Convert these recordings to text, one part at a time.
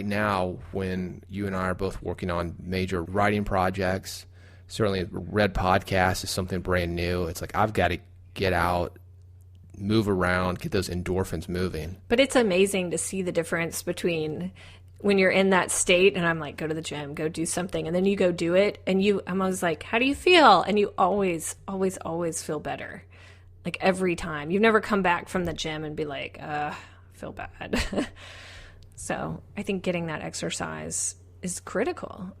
now, when you and I are both working on major writing projects, certainly Red Podcast is something brand new. It's like I've got to get out, move around, get those endorphins moving. But it's amazing to see the difference between when you're in that state and I'm like, go to the gym, go do something. And then you go do it and I'm always like, how do you feel? And you always, always, always feel better. Like every time. You've never come back from the gym and be like, I feel bad. So I think getting that exercise is critical.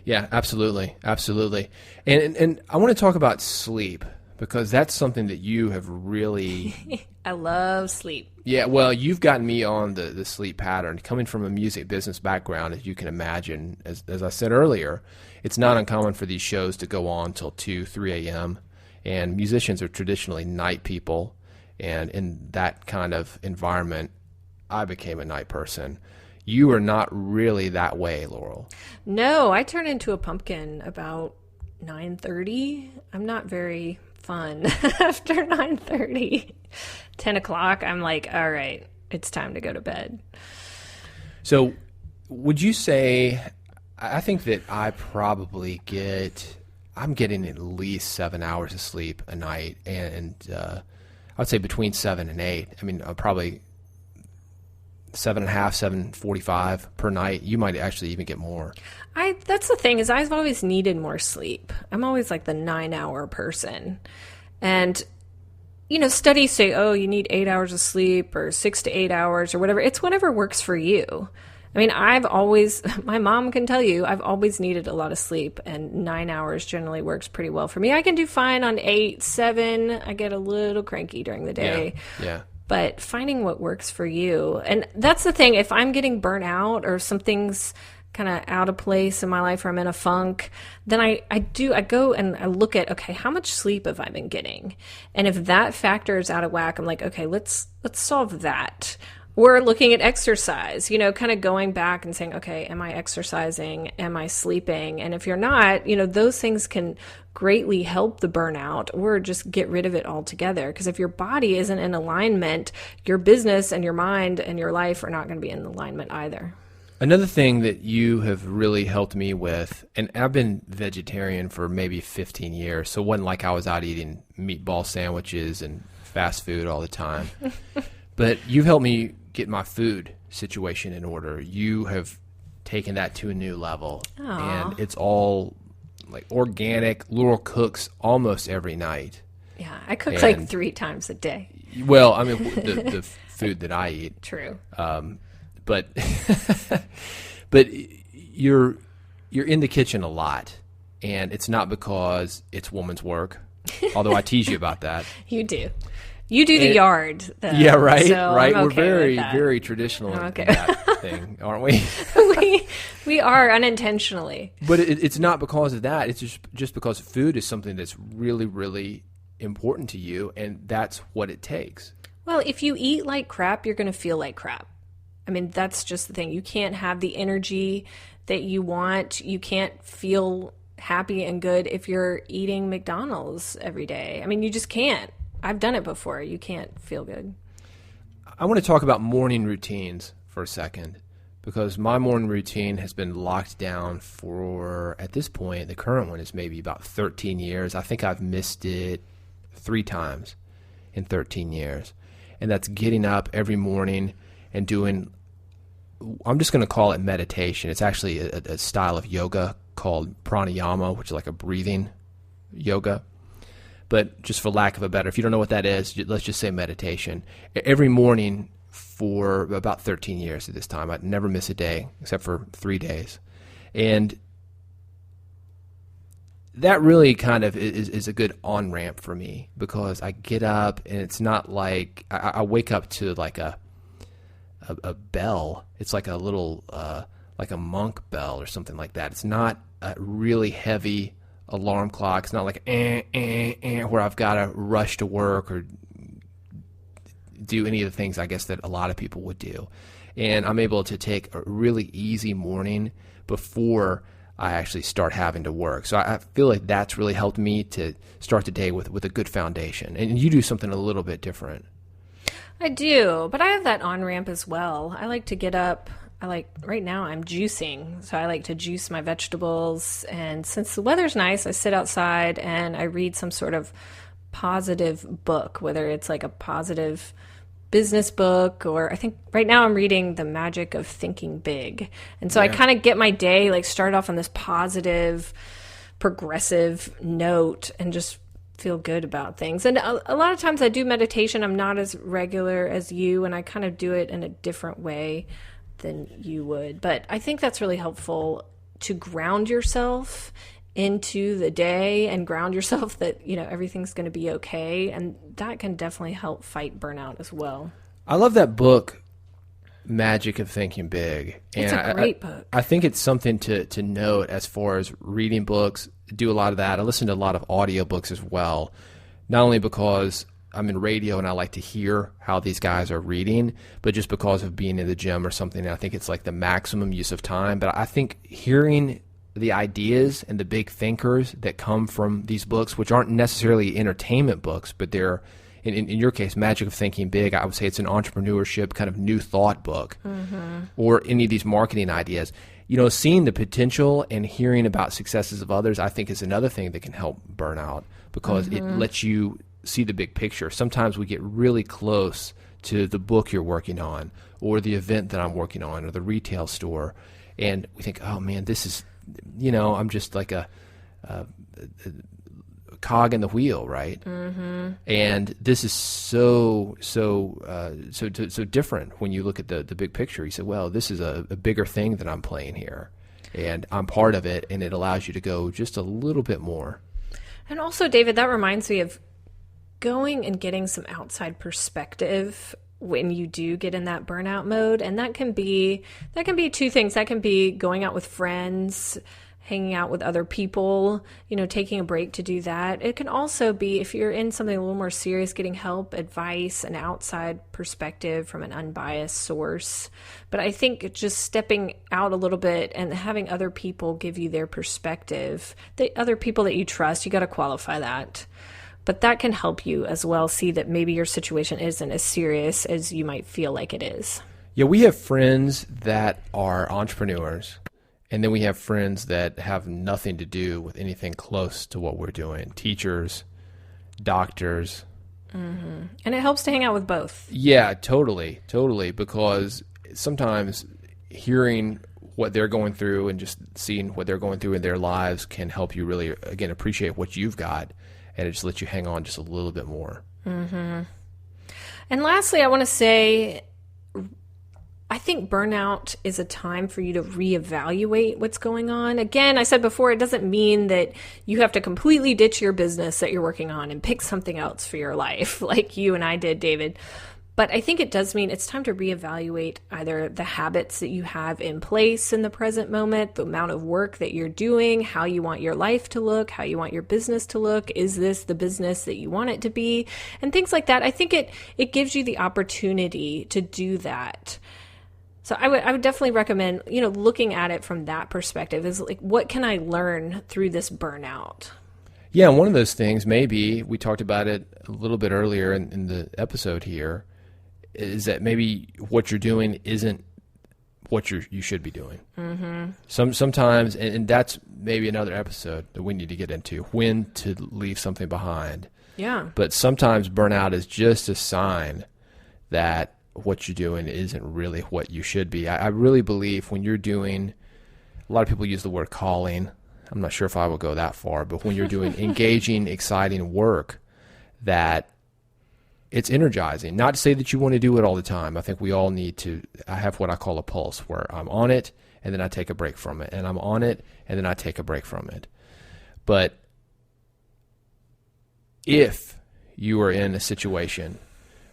Yeah, absolutely. Absolutely. And I want to talk about sleep, because that's something that you have really... I love sleep. Yeah, well, you've gotten me on the sleep pattern. Coming from a music business background, as you can imagine, as I said earlier, it's not uncommon for these shows to go on till 2, 3 a.m., and musicians are traditionally night people, and in that kind of environment, I became a night person. You are not really that way, Laurel. No, I turn into a pumpkin about 9:30. I'm not very fun after 9:30. 10 o'clock, I'm like, all right, it's time to go to bed. So would you say, I think that I'm getting at least 7 hours of sleep a night, and I would say between 7 and 8. I mean, probably 7.5, 7:45 per night. You might actually even get more. That's the thing, is I've always needed more sleep. I'm always like the 9-hour person. And, studies say, oh, you need 8 hours of sleep or 6 to 8 hours or whatever. It's whatever works for you. I mean, my mom can tell you, I've always needed a lot of sleep, and 9 hours generally works pretty well for me. I can do fine on 8, 7. I get a little cranky during the day. Yeah. But finding what works for you. And that's the thing. If I'm getting burnt out or something's kind of out of place in my life or I'm in a funk, then I go and I look at, okay, how much sleep have I been getting? And if that factor is out of whack, I'm like, okay, let's solve that. Or looking at exercise, kind of going back and saying, okay, am I exercising? Am I sleeping? And if you're not, those things can greatly help the burnout, or just get rid of it altogether. Because if your body isn't in alignment, your business and your mind and your life are not going to be in alignment either. Another thing that you have really helped me with, and I've been vegetarian for maybe 15 years, so it wasn't like I was out eating meatball sandwiches and fast food all the time. But you've helped me get my food situation in order. You have taken that to a new level. Aww. And it's all like organic. Laurel cooks almost every night. Yeah, I cook like 3 times a day. Well, I mean, the food that I eat. True. But but you're in the kitchen a lot, and it's not because it's woman's work, although I tease you about that. You do. You do the yard, though. Yeah, right, so right. I'm We're okay very traditional in that thing, aren't we? we are unintentionally. But it's not because of that. It's just because food is something that's really, really important to you, and that's what it takes. Well, if you eat like crap, you're going to feel like crap. I mean, that's just the thing. You can't have the energy that you want. You can't feel happy and good if you're eating McDonald's every day. I mean, you just can't. I've done it before. You can't feel good. I want to talk about morning routines for a second, because my morning routine has been locked down for, at this point, the current one is maybe about 13 years. I think I've missed it 3 times in 13 years. And that's getting up every morning and doing, I'm just going to call it meditation. It's actually a style of yoga called pranayama, which is like a breathing yoga. But just for lack of a better, if you don't know what that is, let's just say meditation. Every morning for about 13 years at this time, I'd never miss a day except for 3 days. And that really kind of is a good on-ramp for me, because I get up and it's not like, I wake up to like a bell. It's like a little, like a monk bell or something like that. It's not a really heavy alarm clock. It's not like where I've got to rush to work or do any of the things I guess that a lot of people would do. And I'm able to take a really easy morning before I actually start having to work. So I feel like that's really helped me to start the day with a good foundation. And you do something a little bit different. I do, but I have that on-ramp as well. I like to get up right now I'm juicing. So I like to juice my vegetables. And since the weather's nice, I sit outside and I read some sort of positive book, whether it's like a positive business book, or I think right now I'm reading The Magic of Thinking Big. And so I kind of get my day like started off on this positive, progressive note and just feel good about things. And a lot of times I do meditation. I'm not as regular as you, and I kind of do it in a different way than you would. But I think that's really helpful to ground yourself into the day and ground yourself that, you know, everything's going to be okay. And that can definitely help fight burnout as well. I love that book, Magic of Thinking Big. It's a great book. I think it's something to note as far as reading books. Do a lot of that. I listen to a lot of audiobooks as well, not only because I'm in radio and I like to hear how these guys are reading, but just because of being in the gym or something. I think it's like the maximum use of time. But I think hearing the ideas and the big thinkers that come from these books, which aren't necessarily entertainment books, but they're, in your case, Magic of Thinking Big, I would say it's an entrepreneurship kind of new thought book, or any of these marketing ideas. You know, seeing the potential and hearing about successes of others, I think is another thing that can help burnout, because it lets you see the big picture. Sometimes we get really close to the book you're working on, or the event that I'm working on, or the retail store, and we think, oh man, this is, you know, I'm just like a cog in the wheel, right? And this is so different when you look at the big picture. You say, well, this is a bigger thing that I'm playing here, and I'm part of it, and it allows you to go just a little bit more. And also, David, that reminds me of going and getting some outside perspective when you do get in that burnout mode. And that can be two things. That can be going out with friends, hanging out with other people, you know, taking a break to do that. It can also be, if you're in something a little more serious, getting help, advice, an outside perspective from an unbiased source. But I think just stepping out a little bit and having other people give you their perspective, the other people that you trust, you got to qualify that. But that can help you as well see that maybe your situation isn't as serious as you might feel like it is. Yeah, we have friends that are entrepreneurs, and then we have friends that have nothing to do with anything close to what we're doing. Teachers, doctors. And it helps to hang out with both. Yeah, totally, because sometimes hearing what they're going through and just seeing what they're going through in their lives can help you really, again, appreciate what you've got, and it just lets you hang on just a little bit more. And lastly, I want to say, I think burnout is a time for you to reevaluate what's going on. Again, I said before, it doesn't mean that you have to completely ditch your business that you're working on and pick something else for your life like you and I did, David. But I think it does mean it's time to reevaluate either the habits that you have in place in the present moment, the amount of work that you're doing, how you want your life to look, how you want your business to look. Is this the business that you want it to be? And things like that. I think it gives you the opportunity to do that. So I would definitely recommend, you know, looking at it from that perspective is like, what can I learn through this burnout? Yeah, one of those things, maybe, we talked about it a little bit earlier in the episode here, is that maybe what you're doing isn't what you should be doing. Sometimes, and that's maybe another episode that we need to get into, when to leave something behind. Yeah. But sometimes burnout is just a sign that what you're doing isn't really what you should be. I really believe when you're doing, a lot of people use the word calling. I'm not sure if I would go that far, but when you're doing engaging, exciting work, that it's energizing. Not to say that you want to do it all the time. I think we all need to. I have what I call a pulse, where I'm on it and then I take a break from it, and I'm on it and then I take a break from it. But if you are in a situation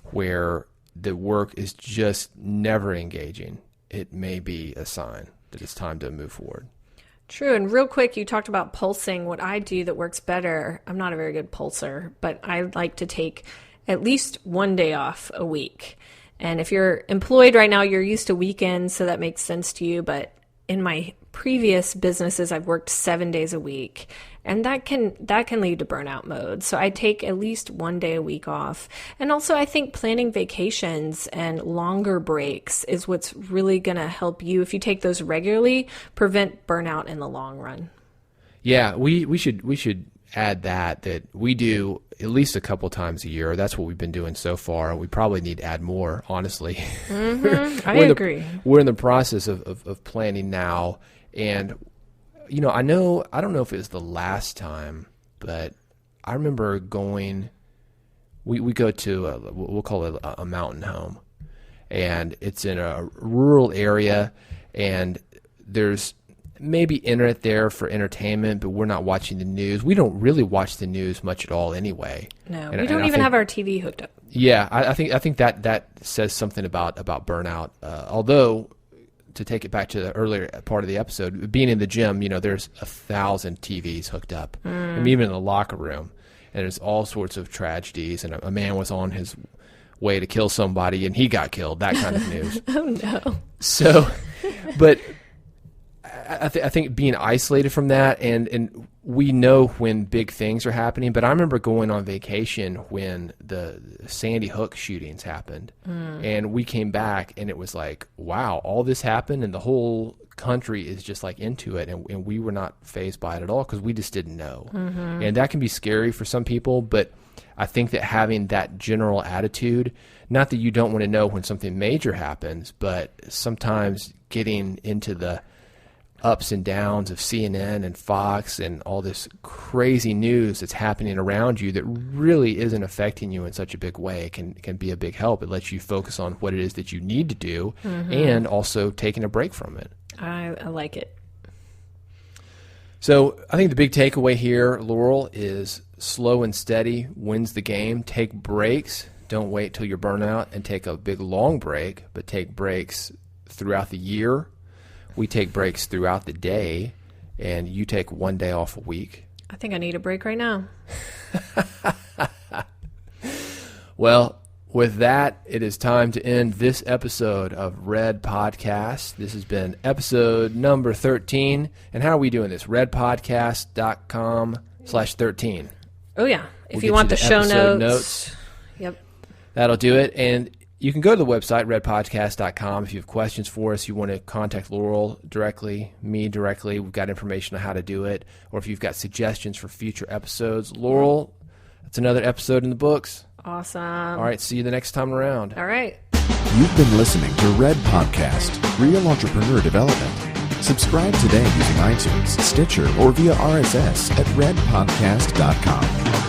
where the work is just never engaging, it may be a sign that it's time to move forward. True. And real quick, you talked about pulsing. What I do that works better, I'm not a very good pulser, but I like to take at least one day off a week. And if you're employed right now, you're used to weekends, so that makes sense to you. But in my previous businesses, I've worked 7 days a week. And that can lead to burnout mode. So I take at least 1 day a week off. And also I think planning vacations and longer breaks is what's really going to help you, if you take those regularly, prevent burnout in the long run. Yeah, we should add that we do at least a couple times a year. That's what we've been doing so far. We probably need to add more, honestly. Mm-hmm. I agree. We're in the process of planning now. And, I don't know if it was the last time, but I remember going, we go to, we'll call it a mountain home. And it's in a rural area, and there's maybe internet there for entertainment, but we're not watching the news. We don't really watch the news much at all anyway. No, we don't even have our TV hooked up. Yeah, I think that says something about burnout. Although, to take it back to the earlier part of the episode, being in the gym, there's 1,000 TVs hooked up, and even in the locker room, and there's all sorts of tragedies. And a man was on his way to kill somebody, and he got killed. That kind of news. Oh no! So, but I think being isolated from that, and we know when big things are happening, but I remember going on vacation when the Sandy Hook shootings happened, and we came back, and it was like, wow, all this happened, and the whole country is just like into it, and we were not fazed by it at all because we just didn't know. Mm-hmm. And that can be scary for some people, but I think that having that general attitude, not that you don't want to know when something major happens, but sometimes getting into the ups and downs of CNN and Fox and all this crazy news that's happening around you that really isn't affecting you in such a big way can be a big help. It lets you focus on what it is that you need to do, and also taking a break from it. I like it. So I think the big takeaway here, Laurel, is slow and steady wins the game. Take breaks. Don't wait till you're burnout and take a big long break, but take breaks throughout the year. We take breaks throughout the day, and you take 1 day off a week. I think I need a break right now. Well, with that, it is time to end this episode of Red Podcast. This has been episode number 13. And how are we doing this? redpodcast.com/13. Oh, yeah. If you want the show notes. Yep. That'll do it. And you can go to the website, redpodcast.com. If you have questions for us, you want to contact Laurel directly, me directly, we've got information on how to do it. Or if you've got suggestions for future episodes. Laurel, that's another episode in the books. Awesome. All right, see you the next time around. All right. You've been listening to Red Podcast, Real Entrepreneur Development. Subscribe today using iTunes, Stitcher, or via RSS at redpodcast.com.